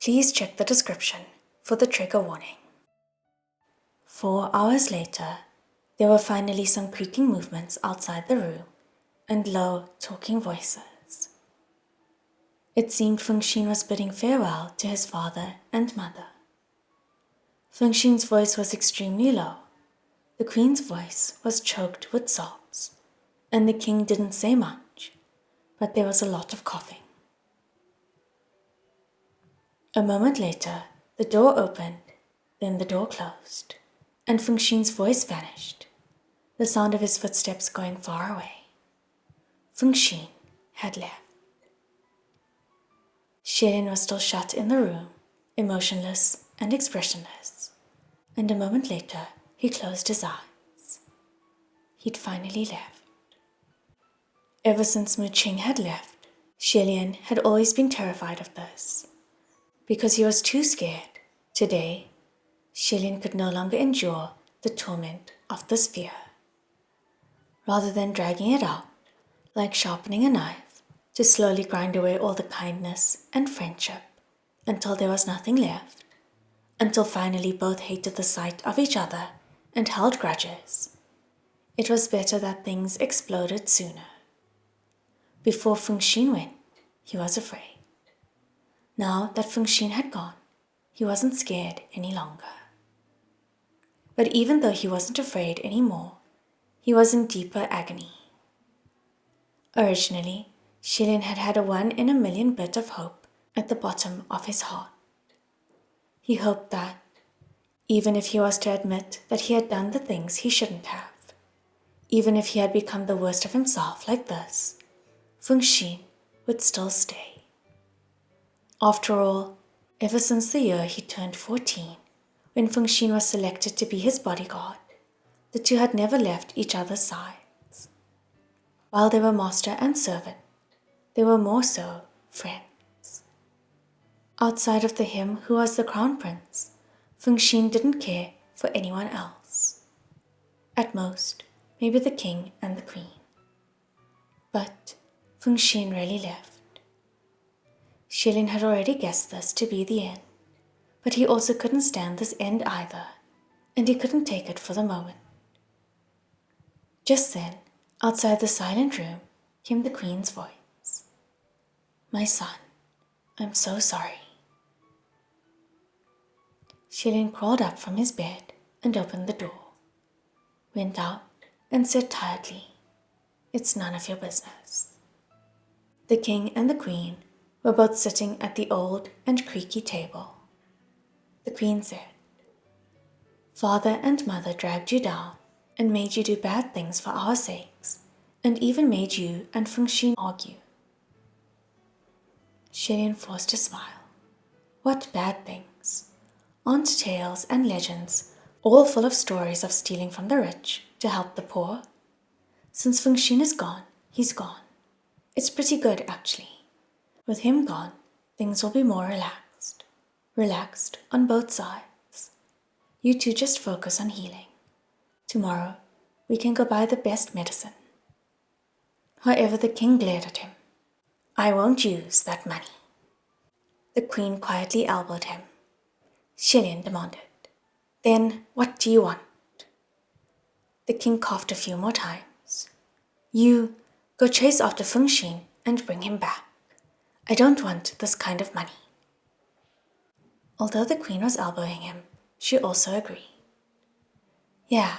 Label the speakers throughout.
Speaker 1: Please check the description for the trigger warning. 4 hours later, there were finally some creaking movements outside the room and low, talking voices. It seemed Fengxin was bidding farewell to his father and mother. Fengxin's voice was extremely low. The queen's voice was choked with sobs, and the king didn't say much, but there was a lot of coughing. A moment later, the door opened, then the door closed, and Fengxin's voice vanished, the sound of his footsteps going far away. Fengxin had left. Xelin was still shut in the room, emotionless and expressionless, and a moment later he closed his eyes. He'd finally left. Ever since Mu Qing had left, Xelin had always been terrified of this. Because he was too scared, today, Xelin could no longer endure the torment of this fear. Rather than dragging it out, like sharpening a knife, to slowly grind away all the kindness and friendship until there was nothing left, until finally both hated the sight of each other and held grudges, it was better that things exploded sooner. Before Fengxin went, he was afraid. Now that Fengxin had gone, he wasn't scared any longer. But even though he wasn't afraid anymore, he was in deeper agony. Originally, Xelin had had a 1 in a million bit of hope at the bottom of his heart. He hoped that, even if he was to admit that he had done the things he shouldn't have, even if he had become the worst of himself like this, Fengxin would still stay. After all, ever since the year he turned 14, when Fengxin was selected to be his bodyguard, the two had never left each other's sides. While they were master and servant, they were more so friends. Outside of the him who was the crown prince, Fengxin didn't care for anyone else. At most, maybe the king and the queen. But Fengxin really left. Xelin had already guessed this to be the end, but he also couldn't stand this end either, and he couldn't take it for the moment. Just then, outside the silent room, came the queen's voice. "My son, I'm so sorry." Xelin crawled up from his bed and opened the door, went out and said tiredly, "It's none of your business." The king and the queen were both sitting at the old and creaky table. The queen said, "Father and mother dragged you down and made you do bad things for our sakes, and even made you and Fengxin argue." Xelin forced a smile. What bad things? Aren't tales and legends all full of stories of stealing from the rich to help the poor? Since Fengxin is gone, he's gone. It's pretty good, actually. With him gone, things will be more relaxed. Relaxed on both sides. You two just focus on healing. Tomorrow, we can go buy the best medicine. However, the king glared at him. "I won't use that money." The queen quietly elbowed him. Xelin demanded, "Then what do you want?" The king coughed a few more times. "You go chase after Fengxin and bring him back. I don't want this kind of money." Although the queen was elbowing him, she also agreed. "Yeah,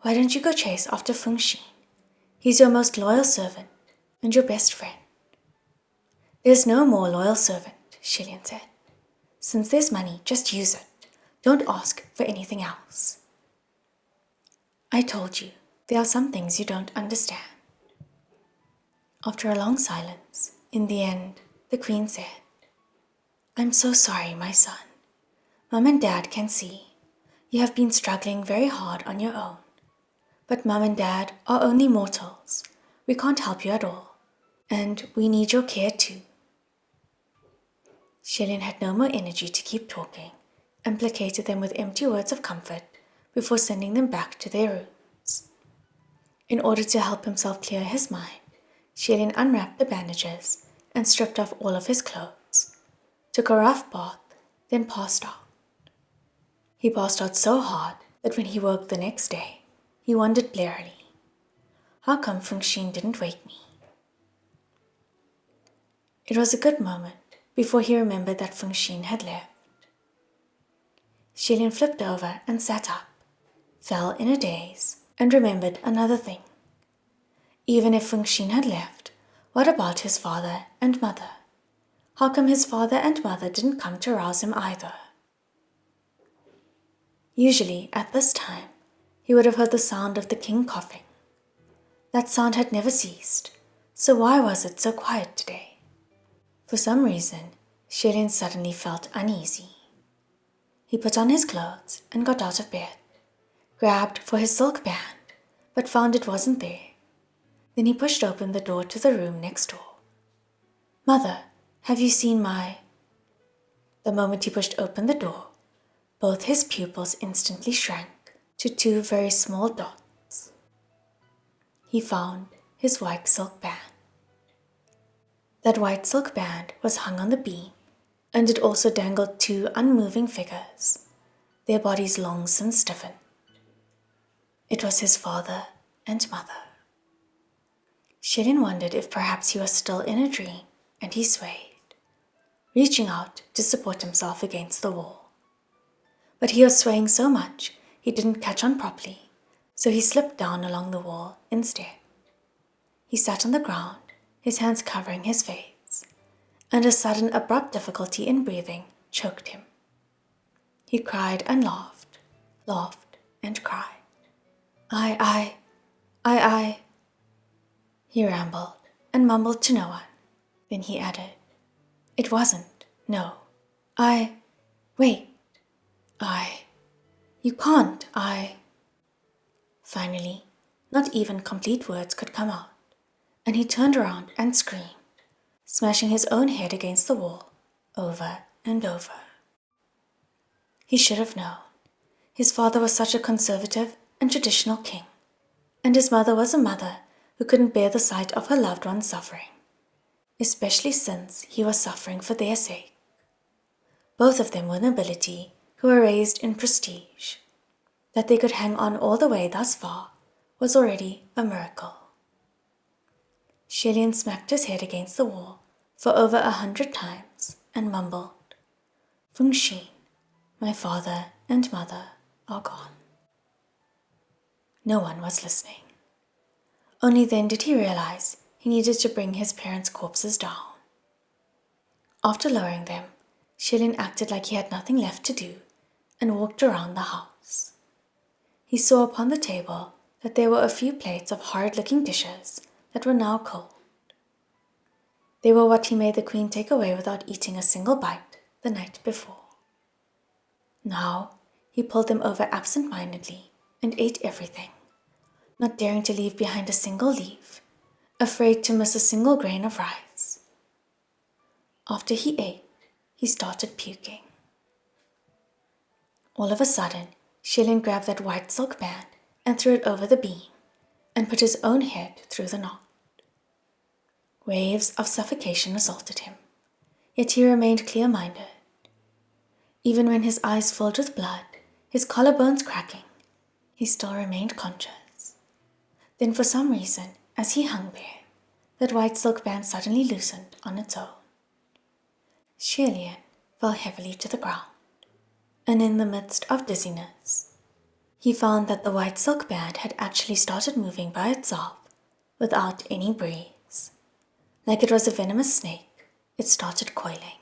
Speaker 1: why don't you go chase after Fengxin? He's your most loyal servant and your best friend." "There's no more loyal servant," Xelin said. "Since there's money, just use it. Don't ask for anything else." "I told you, there are some things you don't understand." After a long silence, in the end, the queen said, "I'm so sorry, my son. Mom and Dad can see. You have been struggling very hard on your own. But Mom and Dad are only mortals. We can't help you at all. And we need your care too." Xelin had no more energy to keep talking, and placated them with empty words of comfort before sending them back to their rooms. In order to help himself clear his mind, Xelin unwrapped the bandages and stripped off all of his clothes, took a rough bath, then passed out. He passed out so hard that when he woke the next day, he wondered blearily, how come Fengxin didn't wake me? It was a good moment before he remembered that Fengxin had left. Xilian flipped over and sat up, fell in a daze, and remembered another thing. Even if Fengxin had left, what about his father and mother? How come his father and mother didn't come to rouse him either? Usually, at this time, he would have heard the sound of the king coughing. That sound had never ceased, so why was it so quiet today? For some reason, Xilian suddenly felt uneasy. He put on his clothes and got out of bed, grabbed for his silk band, but found it wasn't there. Then he pushed open the door to the room next door. "Mother, have you seen my—" The moment he pushed open the door, both his pupils instantly shrank to two very small dots. He found his white silk band. That white silk band was hung on the beam, and it also dangled two unmoving figures, their bodies long since stiffened. It was his father and mother. Xilian wondered if perhaps he was still in a dream, and he swayed, reaching out to support himself against the wall. But he was swaying so much he didn't catch on properly, so he slipped down along the wall instead. He sat on the ground, his hands covering his face, and a sudden abrupt difficulty in breathing choked him. He cried and laughed and cried. I. He rambled and mumbled to no one. Then he added, "It wasn't, no. Wait. You can't, Finally, not even complete words could come out, and he turned around and screamed, smashing his own head against the wall, over and over. He should have known. His father was such a conservative and traditional king, and his mother was a mother who couldn't bear the sight of her loved one suffering, especially since he was suffering for their sake. Both of them were nobility who were raised in prestige. That they could hang on all the way thus far was already a miracle. Xilian smacked his head against the wall for over 100 times and mumbled, "Fengxin, my father and mother are gone." No one was listening. Only then did he realize he needed to bring his parents' corpses down. After lowering them, Xilian acted like he had nothing left to do and walked around the house. He saw upon the table that there were a few plates of horrid-looking dishes that were now cold. They were what he made the queen take away without eating a single bite the night before. Now he pulled them over absent-mindedly and ate everything, not daring to leave behind a single leaf, afraid to miss a single grain of rice. After he ate, he started puking. All of a sudden, Xilian grabbed that white silk band and threw it over the beam and put his own head through the knot. Waves of suffocation assaulted him, yet he remained clear-minded. Even when his eyes filled with blood, his collarbones cracking, he still remained conscious. Then for some reason, as he hung there, that white silk band suddenly loosened on its own. Xilian fell heavily to the ground, and in the midst of dizziness, he found that the white silk band had actually started moving by itself without any breeze. Like it was a venomous snake, it started coiling.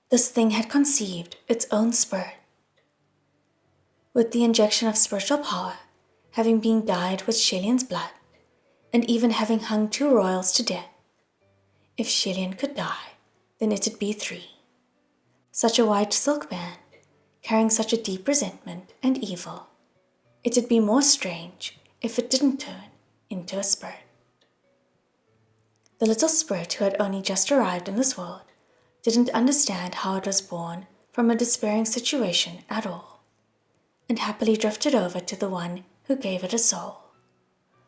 Speaker 1: This thing had conceived its own spirit. With the injection of spiritual power, having been dyed with Xilian's blood, and even having hung 2 royals to death, if Xilian could die, then it'd be 3. Such a white silk band, carrying such a deep resentment and evil, it'd be more strange if it didn't turn into a spirit. The little spirit who had only just arrived in this world didn't understand how it was born from a despairing situation at all, and happily drifted over to the one who gave it a soul,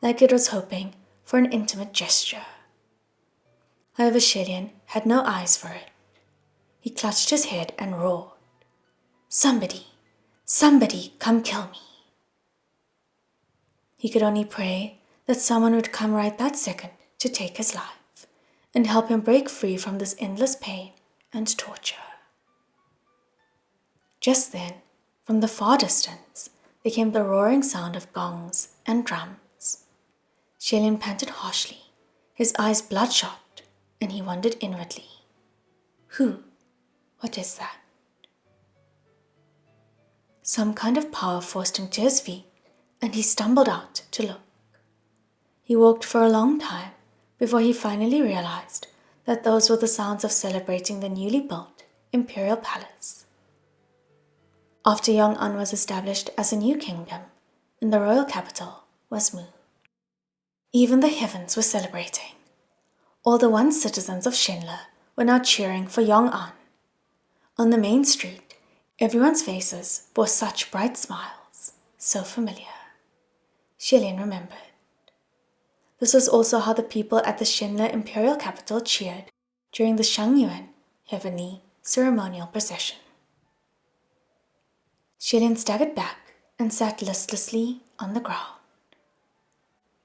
Speaker 1: like it was hoping for an intimate gesture. However, Xilian had no eyes for it. He clutched his head and roared, Somebody, come kill me. He could only pray that someone would come right that second to take his life and help him break free from this endless pain and torture. Just then, from the far distance, there came the roaring sound of gongs and drums. Shelian panted harshly, his eyes bloodshot, and he wondered inwardly, what is that? Some kind of power forced him to his feet, and he stumbled out to look. He walked for a long time before he finally realized that those were the sounds of celebrating the newly built imperial palace. After Yong'an was established as a new kingdom, and the royal capital was moved. Even the heavens were celebrating. All the once citizens of Shenle were now cheering for Yong'an. On the main street, everyone's faces bore such bright smiles, so familiar. Shelian remembered. This was also how the people at the Shenle imperial capital cheered during the Shangyuan heavenly ceremonial procession. Shelian staggered back and sat listlessly on the ground.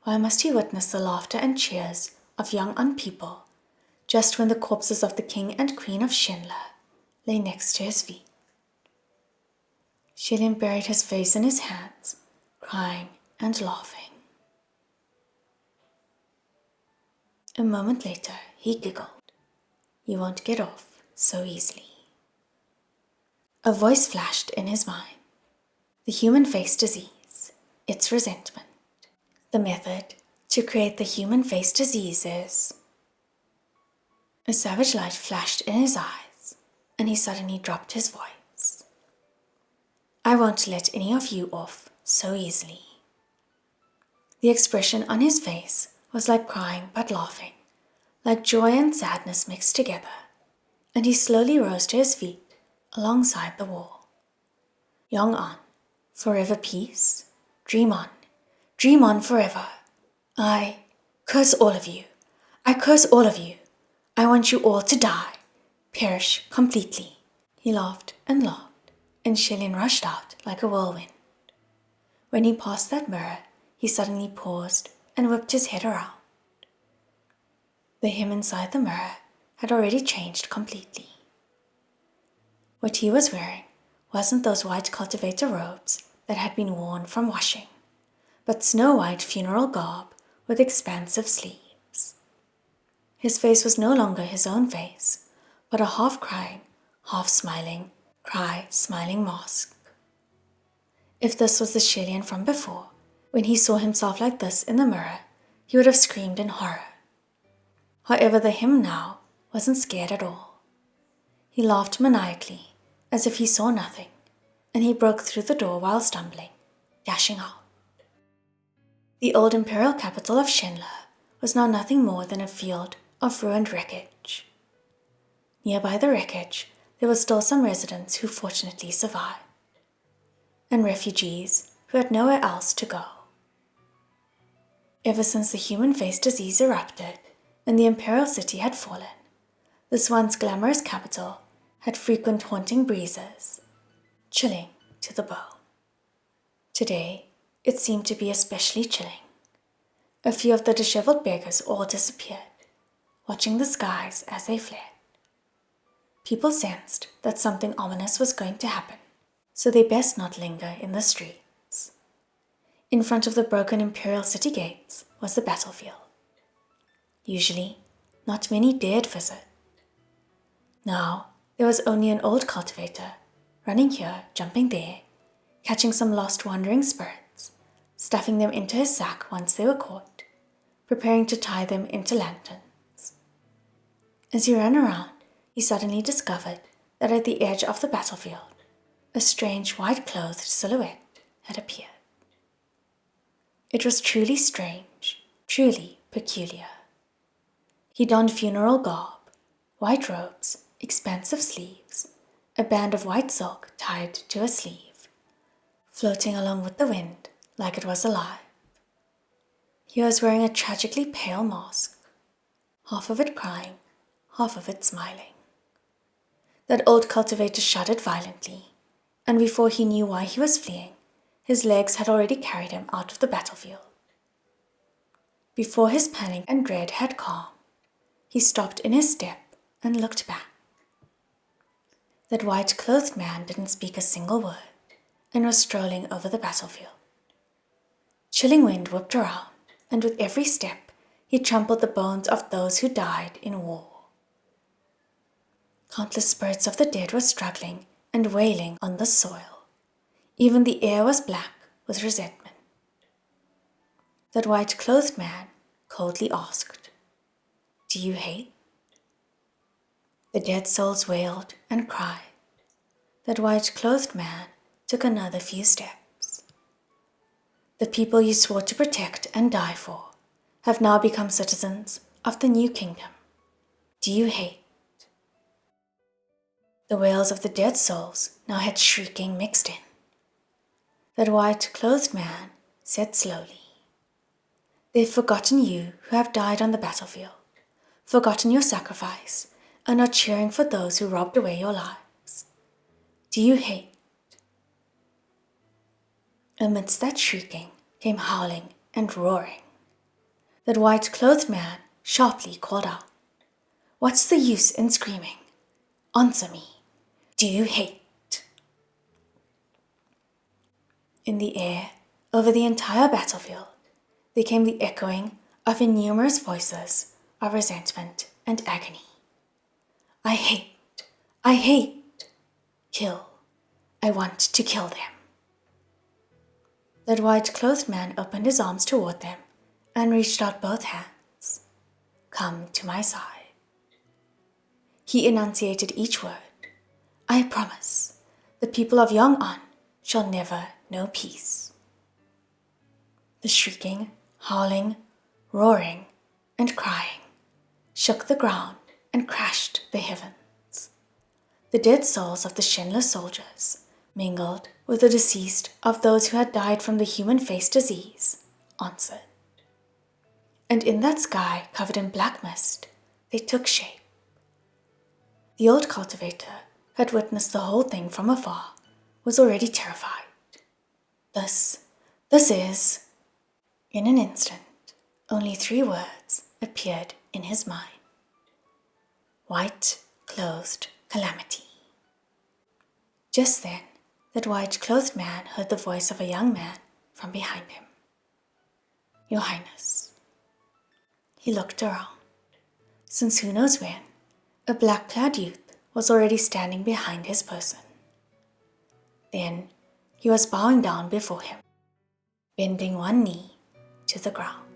Speaker 1: Why must he witness the laughter and cheers of Yong'an people just when the corpses of the king and queen of Shenle lay next to his feet? Shelian buried his face in his hands, crying and laughing. A moment later, he giggled. You won't get off so easily. A voice flashed in his mind. The human face disease, its resentment. The method to create the human face disease is... A savage light flashed in his eyes, and he suddenly dropped his voice. I won't let any of you off so easily. The expression on his face was like crying but laughing, like joy and sadness mixed together, and he slowly rose to his feet alongside the wall. Yong'an, forever peace, dream on forever. I curse all of you. I curse all of you. I want you all to die, perish completely. He laughed, and Shelian rushed out like a whirlwind. When he passed that mirror, he suddenly paused and whipped his head around. The him inside the mirror had already changed completely. What he was wearing wasn't those white cultivator robes that had been worn from washing, but snow-white funeral garb with expansive sleeves. His face was no longer his own face, but a half-crying, half-smiling, smiling mask. If this was the Shelian from before, when he saw himself like this in the mirror, he would have screamed in horror. However, the him now wasn't scared at all. He laughed maniacally, as if he saw nothing, and he broke through the door while stumbling, dashing out. The old imperial capital of Shenle was now nothing more than a field of ruined wreckage. Nearby the wreckage, there were still some residents who fortunately survived, and refugees who had nowhere else to go. Ever since the human face disease erupted and the imperial city had fallen, this once glamorous capital had frequent haunting breezes, chilling to the bone. Today, it seemed to be especially chilling. A few of the disheveled beggars all disappeared, watching the skies as they fled. People sensed that something ominous was going to happen, so they best not linger in the streets. In front of the broken imperial city gates was the battlefield. Usually, not many dared visit. Now, there was only an old cultivator, running here, jumping there, catching some lost wandering spirits, stuffing them into his sack once they were caught, preparing to tie them into lanterns. As he ran around, he suddenly discovered that at the edge of the battlefield, a strange white-clothed silhouette had appeared. It was truly strange, truly peculiar. He donned funeral garb, white robes, expansive sleeves, a band of white silk tied to a sleeve, floating along with the wind like it was alive. He was wearing a tragically pale mask, half of it crying, half of it smiling. That old cultivator shuddered violently, and before he knew why he was fleeing, his legs had already carried him out of the battlefield. Before his panic and dread had calmed, he stopped in his step and looked back. That white-clothed man didn't speak a single word and was strolling over the battlefield. Chilling wind whipped around, and with every step he trampled the bones of those who died in war. Countless spirits of the dead were struggling and wailing on the soil. Even the air was black with resentment. That white-clothed man coldly asked, "Do you hate?" The dead souls wailed and cried. That white-clothed man took another few steps. The people you swore to protect and die for have now become citizens of the new kingdom. Do you hate? The wails of the dead souls now had shrieking mixed in. That white-clothed man said slowly, "They've forgotten you who have died on the battlefield, forgotten your sacrifice, and are cheering for those who robbed away your lives. Do you hate?" Amidst that shrieking came howling and roaring. That white-clothed man sharply called out, "What's the use in screaming? Answer me. Do you hate?" In the air, over the entire battlefield, there came the echoing of innumerous voices of resentment and agony. "I hate, I hate, kill, I want to kill them." That white-clothed man opened his arms toward them and reached out both hands. "Come to my side." He enunciated each word. "I promise the people of Yong'an shall never know peace." The shrieking, howling, roaring, and crying shook the ground and crashed the heavens. The dead souls of the Shenle soldiers mingled with the deceased of those who had died from the human face disease, answered. And in that sky covered in black mist, they took shape. The old cultivator, who had witnessed the whole thing from afar, was already terrified. This is... In an instant, only 3 words appeared in his mind. White-clothed Calamity. Just then, that white-clothed man heard the voice of a young man from behind him. "Your Highness." He looked around. Since who knows when, a black-clad youth was already standing behind his person. Then he was bowing down before him, bending one knee to the ground.